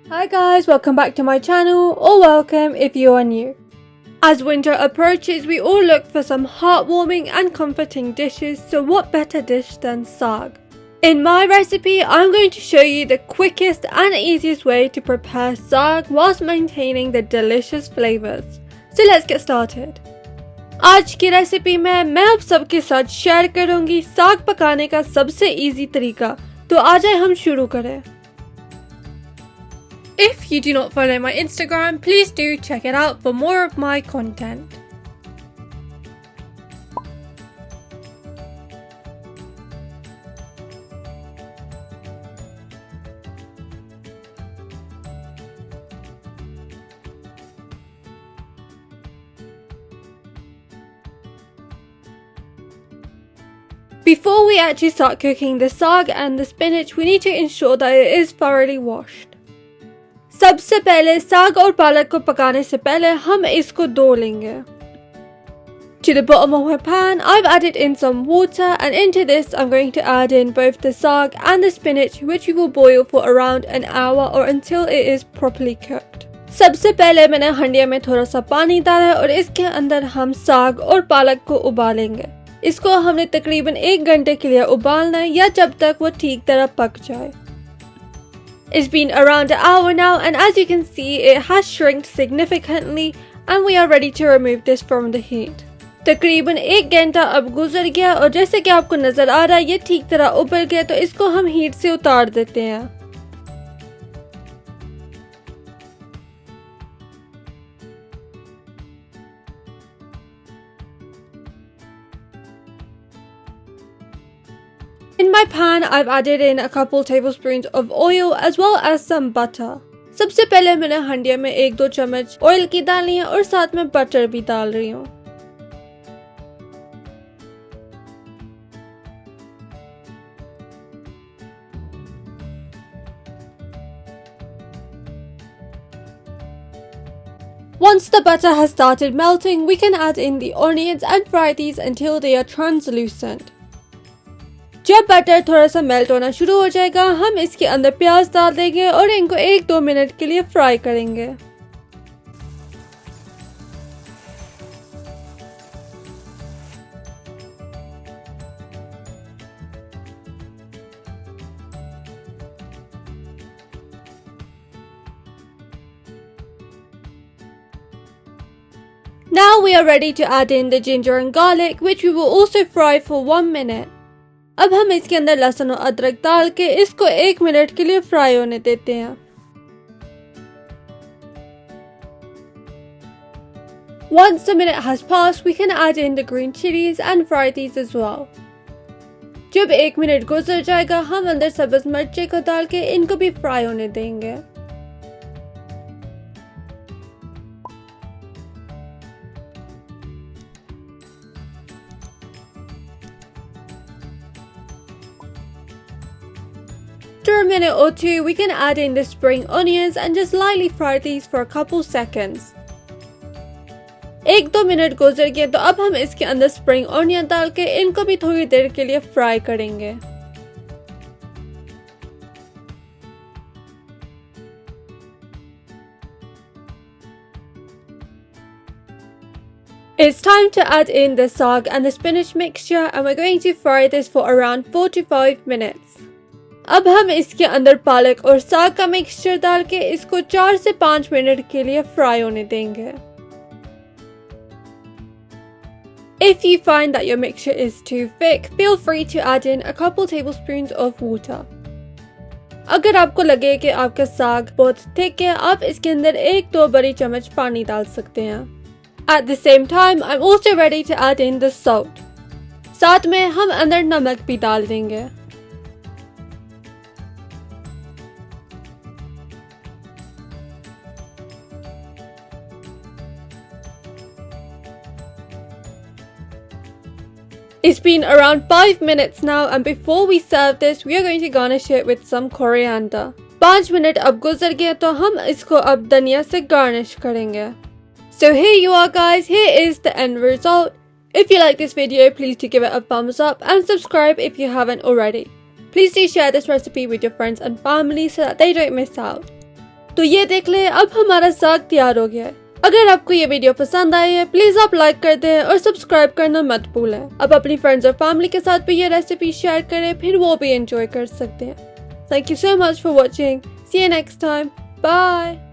Hi guys, welcome back to my channel, or welcome if you are new. As winter approaches, we all look for some heartwarming and comforting dishes, so what better dish than saag? In my recipe, I'm going to show you the quickest and easiest way to prepare saag whilst maintaining the delicious flavors. So let's get started. आज की recipe में मैं आप सबके साथ share करूंगी साग पकाने का सबसे इजी तरीका, तो आ जाए हम शुरू करें। If you do not follow my Instagram, please do check it out for more of my content. Before we actually start cooking the saag and the spinach, we need to ensure that it is thoroughly washed. सबसे पहले साग और पालक को पकाने से पहले हम इसको धो लेंगे. To the bottom of my pan, I've added in some water, and into this I'm going to add in both the saag and the spinach, which we will boil for around an hour or until it is properly cooked. सबसे पहले मैंने हंडिया में थोड़ा सा पानी डाला है और इसके अंदर हम साग और पालक को उबालेंगे. इसको हमने तकरीबन 1 घंटे के लिए उबालना है या जब तक वो ठीक तरह पक जाए. It's been around an hour now, and as you can see, it has shrunk significantly and we are ready to remove this from the heat. तकरीबन 1 घंटा अब गुजर गया और जैसे कि आपको नजर आ रहा है ये ठीक तरह उबल गया, तो इसको हम हीट से उतार देते हैं. In my pan, I've added in a couple tablespoons of oil as well as some butter. सबसे पहले मैंने हंडिया में 1-2 चम्मच ऑयल की डाली है और साथ में बटर भी डाल रही हूँ. Once the butter has started melting, we can add in the onions and fry these until they are translucent. जब बटर थोड़ा सा मेल्ट होना शुरू हो जाएगा, हम इसके अंदर प्याज डाल देंगे और इनको 1-2 मिनट के लिए फ्राई करेंगे. Now we are ready to add in the ginger and garlic, which we will also fry for 1 minute. अब हम इसके अंदर लहसुन और अदरक डाल के इसको 1 मिनट के लिए फ्राई होने देते हैं. Once the minute has passed, we can add in the green chilies and fry these as well. जब 1 मिनट गुजर जाएगा, हम अंदर सब्ज मिर्ची को डाल के इनको भी फ्राई होने देंगे. After a minute or two, we can add in the spring onions and just lightly fry these for a couple seconds. 1-2 minute गुजर गए, तो अब हम इसके अंदर स्प्रिंग ऑनियन डाल के इनको भी थोड़ी देर के लिए फ्राई करेंगे. It's time to add in the saag and the spinach mixture, and we're going to fry this for around 4 to 5 minutes. अब हम इसके अंदर पालक और साग का मिक्सचर डाल के इसको 4 से 5 मिनट के लिए फ्राई होने देंगे. If you find that your mixture is too thick, feel free to add in a couple tablespoons of water. अगर आपको लगे कि आपका साग बहुत थिक है, आप इसके अंदर 1-2 बड़ी चम्मच पानी डाल सकते हैं. At the same time, I'm also ready to add in the salt. साथ में हम अंदर नमक भी डाल देंगे. It's been around 5 minutes now, and before we serve this, we are going to garnish it with some coriander. 5 minute अब गुजर गए, तो हम इसको अब धनिया से गार्निश करेंगे. So here you are guys, here is the end result. If you like this video, please do give it a thumbs up and subscribe if you haven't already. Please do share this recipe with your friends and family so that they don't miss out. तो ये देख ले, अब हमारा साग तैयार हो गया है। अगर आपको ये वीडियो पसंद आई है प्लीज आप लाइक कर दें और सब्सक्राइब करना मत भूलें। अब अपनी फ्रेंड्स और फैमिली के साथ भी ये रेसिपी शेयर करें, फिर वो भी एंजॉय कर सकते हैं। Thank you so much for watching. See you next time. Bye.